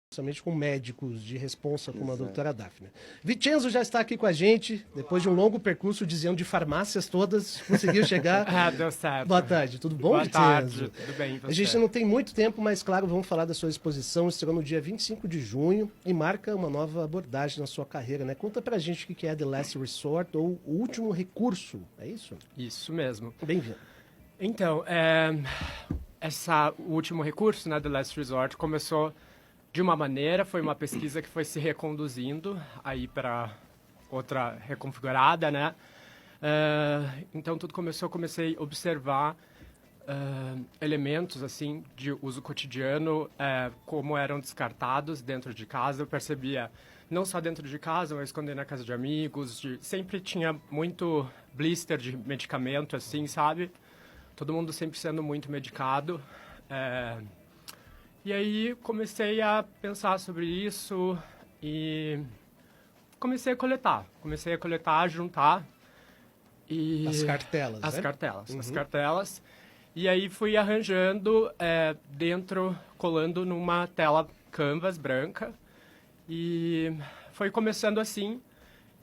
Principalmente com médicos de responsa, como a doutora Daphne. Vincenzo já está aqui com a gente, depois de um longo percurso, dizendo de farmácias todas, conseguiu chegar. Deu certo. Boa tarde, tudo bom, Boa Vincenzo? tarde, tudo bem, e você? A gente não tem muito tempo, mas claro, vamos falar da sua exposição, estreou no dia 25 de junho e marca uma nova abordagem na sua carreira, né? Conta pra gente o que é The Last Resort, ou O Último Recurso, é isso? Isso mesmo. Bem-vindo. Então, o último recurso, né, The Last Resort, começou de uma maneira, foi uma pesquisa que foi se reconduzindo aí para outra reconfigurada, né? Então, tudo começou, comecei a observar elementos, assim, de uso cotidiano, como eram descartados dentro de casa. Eu percebia, não só dentro de casa, mas quando ia na casa de amigos, sempre tinha muito blister de medicamento, assim, sabe? Todo mundo sempre sendo muito medicado. E aí comecei a pensar sobre isso e comecei a coletar, a juntar. As cartelas, As né? cartelas, Uhum. as cartelas. E aí fui arranjando colando numa tela canvas branca. E foi começando assim.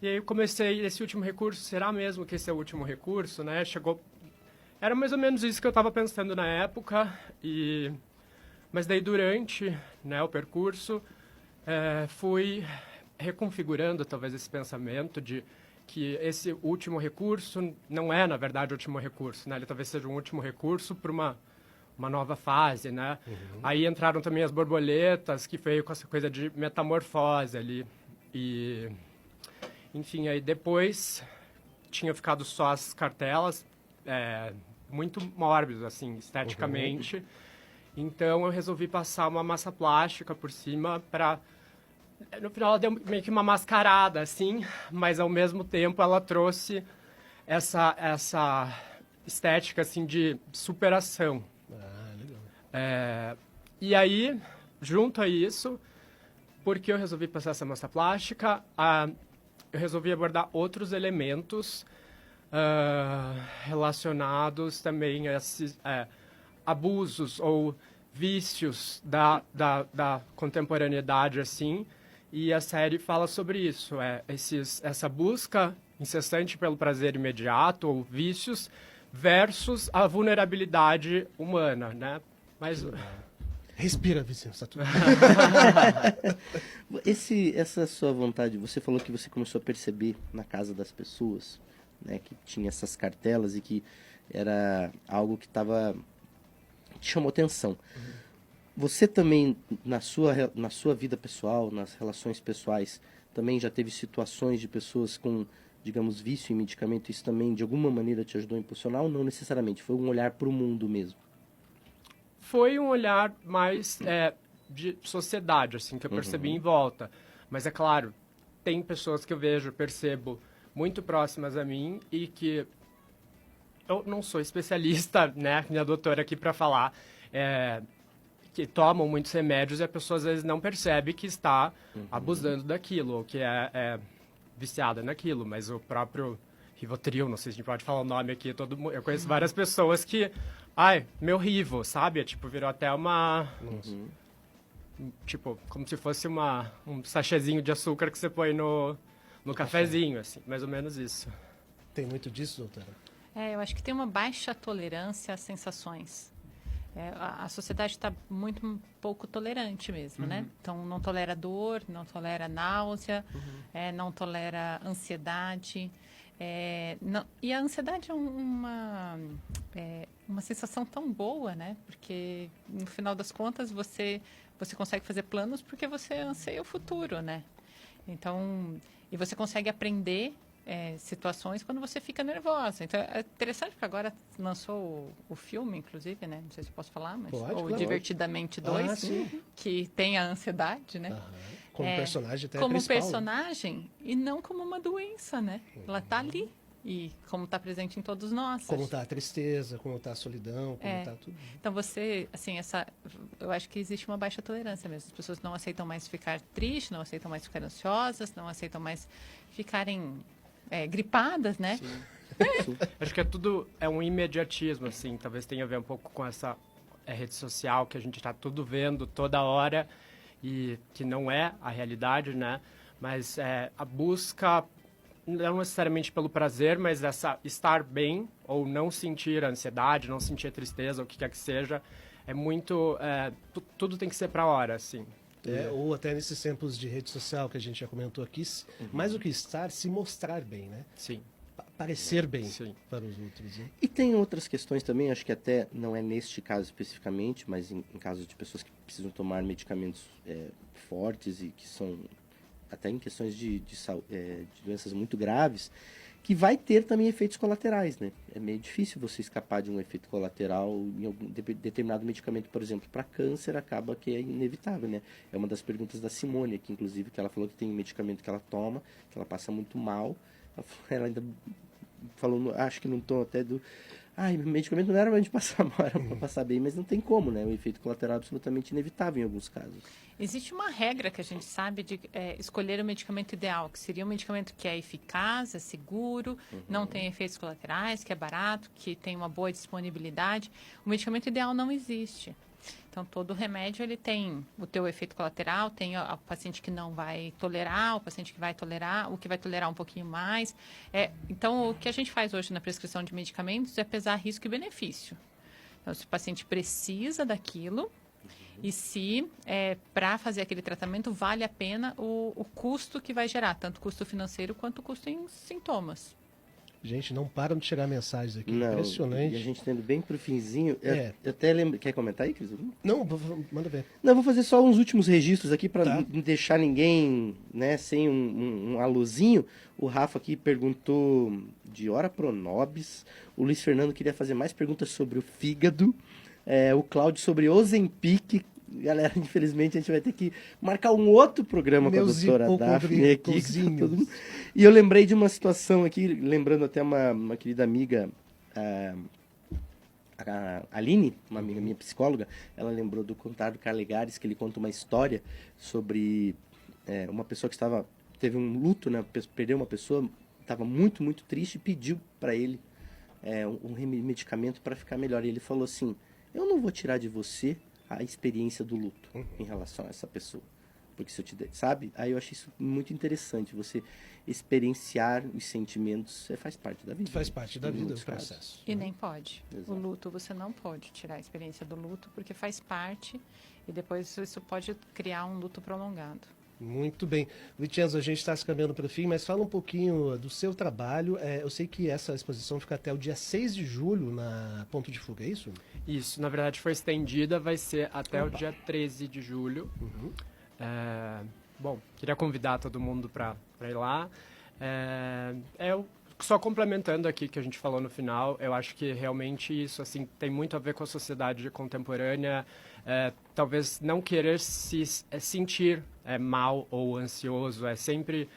E aí eu comecei, esse último recurso, será mesmo que esse é o último recurso, né? Era mais ou menos isso que eu estava pensando na época. Mas daí durante, né, o percurso, fui reconfigurando talvez esse pensamento de que esse último recurso não é, na verdade, o último recurso, né? Ele talvez seja um último recurso para uma nova fase, né? Uhum. Aí entraram também as borboletas, que veio com essa coisa de metamorfose ali. E, enfim, aí depois tinha ficado só as cartelas, muito mórbidas, assim, esteticamente. Uhum. Então, eu resolvi passar uma massa plástica por cima para... No final, ela deu meio que uma mascarada, assim, mas, ao mesmo tempo, ela trouxe essa estética, assim, de superação. Legal. E aí, junto a isso, porque eu resolvi passar essa massa plástica, eu resolvi abordar outros elementos relacionados também a esses... abusos ou vícios da contemporaneidade, assim, e a série fala sobre isso, essa busca incessante pelo prazer imediato ou vícios versus a vulnerabilidade humana, né? Mas... Respira, Vicente, tá tudo Essa sua vontade, você falou que você começou a perceber na casa das pessoas, né, que tinha essas cartelas e que era algo que te chamou atenção. Uhum. Você também, na sua vida pessoal, nas relações pessoais, também já teve situações de pessoas com, digamos, vício em medicamento? Isso também, de alguma maneira, te ajudou a impulsionar ou não necessariamente? Foi um olhar para o mundo mesmo? Foi um olhar mais de sociedade, assim, que eu percebi em volta. Mas, é claro, tem pessoas que eu percebo muito próximas a mim e que... Eu não sou especialista, né, minha doutora aqui para falar, que tomam muitos remédios e a pessoa às vezes não percebe que está abusando daquilo, ou que é viciada naquilo, mas o próprio Rivotril, não sei se a gente pode falar o nome aqui, eu conheço várias pessoas que, meu Rivo, sabe? Virou até uma... Tipo, como se fosse um sachêzinho de açúcar que você põe no cafezinho, assim, mais ou menos isso. Tem muito disso, doutora? Eu acho que tem uma baixa tolerância às sensações. A sociedade está muito pouco tolerante mesmo, né? Então, não tolera dor, não tolera náusea, não tolera ansiedade. E a ansiedade é uma sensação tão boa, né? Porque, no final das contas, você consegue fazer planos porque você anseia o futuro, né? Então, e você consegue aprender situações quando você fica nervosa. Então, é interessante porque agora lançou o filme, inclusive, né? Não sei se eu posso falar, mas Pode. Divertidamente 2, que tem a ansiedade, né? Como personagem até como principal, personagem e não como uma doença, né? Ela está ali e como está presente em todos nós. Como está a tristeza, como está a solidão, como está tudo. Então você, assim, eu acho que existe uma baixa tolerância mesmo. As pessoas não aceitam mais ficar tristes, não aceitam mais ficar ansiosas, não aceitam mais ficarem gripadas, né? Acho que tudo um imediatismo, assim, talvez tenha a ver um pouco com essa rede social que a gente está tudo vendo toda hora e que não é a realidade, né? Mas a busca, não necessariamente pelo prazer, mas essa estar bem ou não sentir a ansiedade, não sentir a tristeza, o que quer que seja, é muito... tudo tem que ser pra hora, assim. Ou até nesses tempos de rede social que a gente já comentou aqui, mais do que estar, se mostrar bem, né? Sim. Parecer bem Sim. para os outros. Né? E tem outras questões também, acho que até não é neste caso especificamente, mas em casos de pessoas que precisam tomar medicamentos fortes e que são até em questões de doenças muito graves, que vai ter também efeitos colaterais, né? É meio difícil você escapar de um efeito colateral em algum determinado medicamento, por exemplo, para câncer, acaba que é inevitável, né? É uma das perguntas da Simone aqui, inclusive, que ela falou que tem um medicamento que ela toma, que ela passa muito mal. Ela ainda falou, acho que num tom até do... o medicamento não era pra gente passar mal, era pra passar bem, mas não tem como, né? O efeito colateral é absolutamente inevitável em alguns casos. Existe uma regra que a gente sabe de escolher o medicamento ideal, que seria um medicamento que é eficaz, é seguro, não tem efeitos colaterais, que é barato, que tem uma boa disponibilidade. O medicamento ideal não existe. Então, todo remédio ele tem o teu efeito colateral, tem o paciente que não vai tolerar, o paciente que vai tolerar, o que vai tolerar um pouquinho mais. Então, o que a gente faz hoje na prescrição de medicamentos é pesar risco e benefício. Então, se o paciente precisa daquilo e se para fazer aquele tratamento vale a pena o custo que vai gerar, tanto custo financeiro quanto custo em sintomas. Gente, não param de chegar mensagens aqui. Não, Impressionante. E a gente tendo bem pro finzinho. Eu até lembro. Quer comentar aí, Cris? Não, manda ver. Não, vou fazer só uns últimos registros aqui para Tá. não deixar ninguém, né, sem um alôzinho. O Rafa aqui perguntou de hora pro nobis. O Luiz Fernando queria fazer mais perguntas sobre o fígado. O Cláudio sobre Ozempic. Galera, infelizmente a gente vai ter que marcar um outro programa com a doutora Daphne aqui. E eu lembrei de uma situação aqui, lembrando até uma querida amiga, a Aline, uma amiga minha psicóloga, ela lembrou do Contar Carlegares, que ele conta uma história sobre uma pessoa que teve um luto, né, perdeu uma pessoa, estava muito, muito triste e pediu para ele um medicamento para ficar melhor. E ele falou assim, eu não vou tirar de você a experiência do luto em relação a essa pessoa. Porque se eu te der, sabe? Aí eu achei isso muito interessante. Você experienciar os sentimentos faz parte da vida. Faz parte da vida, o casos. processo. E nem pode. Exato. O luto, você não pode tirar a experiência do luto, porque faz parte e depois isso pode criar um luto prolongado. Muito bem. Vincenzo, a gente está se caminhando para o fim, mas fala um pouquinho do seu trabalho. Eu sei que essa exposição fica até o dia 6 de julho na Ponto de Fuga, é isso? Isso, na verdade foi estendida, vai ser até o dia 13 de julho. Bom, queria convidar todo mundo para ir lá. Só complementando aqui que a gente falou no final, eu acho que realmente isso assim tem muito a ver com a sociedade contemporânea. Talvez não querer se sentir mal ou ansioso, é sempre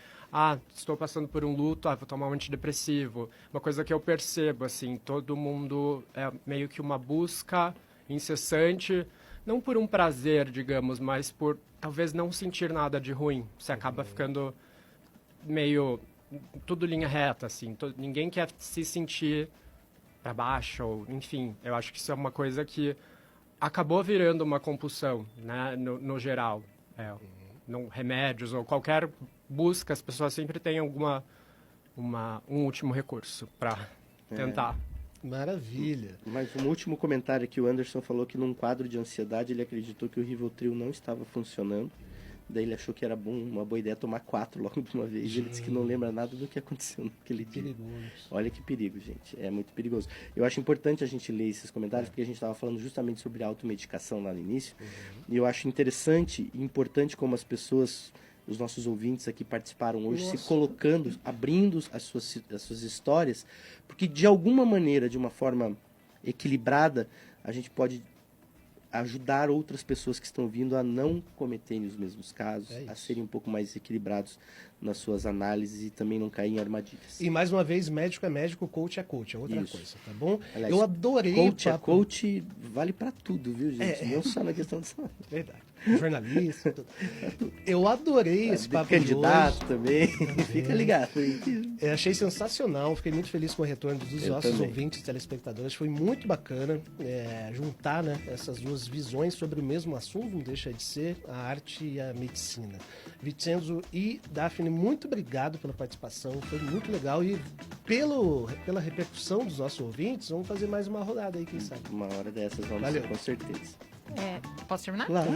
estou passando por um luto, vou tomar um antidepressivo. Uma coisa que eu percebo, assim, todo mundo é meio que uma busca incessante, não por um prazer, digamos, mas por talvez não sentir nada de ruim. Você acaba ficando meio tudo linha reta, assim, ninguém quer se sentir para baixo, ou, enfim, eu acho que isso é uma coisa que acabou virando uma compulsão, né, no geral. Remédios ou qualquer busca, as pessoas sempre têm um último recurso para tentar. Maravilha. Mas um último comentário aqui, o Anderson falou que num quadro de ansiedade ele acreditou que o Rivotril não estava funcionando. Daí ele achou que era uma boa ideia tomar 4 logo de uma vez. Ele disse que não lembra nada do que aconteceu naquele dia. Perigoso. Olha que perigo, gente. É muito perigoso. Eu acho importante a gente ler esses comentários, porque a gente estava falando justamente sobre automedicação lá no início. E eu acho interessante e importante como as pessoas, os nossos ouvintes aqui participaram hoje, se colocando, abrindo as suas histórias, porque de alguma maneira, de uma forma equilibrada, a gente pode ajudar outras pessoas que estão vindo a não cometerem os mesmos casos, a serem um pouco mais equilibrados nas suas análises e também não cair em armadilhas. E mais uma vez, médico é médico, coach é coach, é outra coisa, tá bom? Aliás, eu adorei coach é coach, vale para tudo, viu, gente? Não só na questão de saúde. Verdade. jornalista. Tudo. Eu adorei esse papo de hoje. Candidato também. Fica ligado. Eu achei sensacional, fiquei muito feliz com o retorno dos Eu nossos também. ouvintes e telespectadores. Foi muito bacana juntar, né, essas duas visões sobre o mesmo assunto, não deixa de ser, a arte e a medicina. Vincenzo e Daphne, muito obrigado pela participação, foi muito legal e pela repercussão dos nossos ouvintes, vamos fazer mais uma rodada aí, quem sabe. Uma hora dessas vamos Valeu. ter, com certeza. Posso terminar? Claro.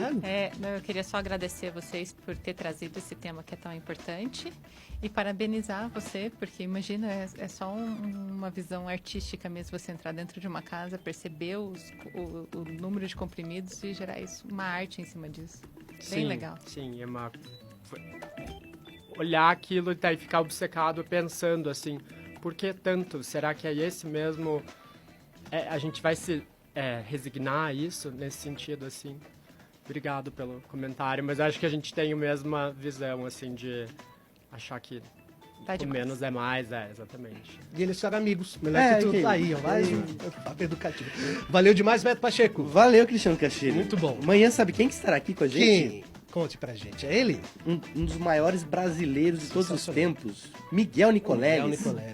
Eu queria só agradecer a vocês por ter trazido esse tema que é tão importante e parabenizar você, porque imagina, é só uma visão artística mesmo, você entrar dentro de uma casa, perceber o número de comprimidos e gerar uma arte em cima disso. Bem legal. Sim, olhar aquilo e ficar obcecado pensando assim, por que tanto? Será que é esse mesmo? A gente vai se resignar a isso nesse sentido, assim? Obrigado pelo comentário, mas acho que a gente tem a mesma visão, assim, de achar que o menos é mais, exatamente. E eles ficaram amigos, melhor que tudo. Aí, ó, mais um papo educativo. Valeu demais, Beto Pacheco. Valeu, Cristiano Cacheiro. Muito bom. Amanhã, sabe quem que estará aqui com a gente? Quem? Conte pra gente. É ele? Um dos maiores brasileiros de todos os Sensacional. tempos, Miguel Nicoleles. Miguel Nicoleles.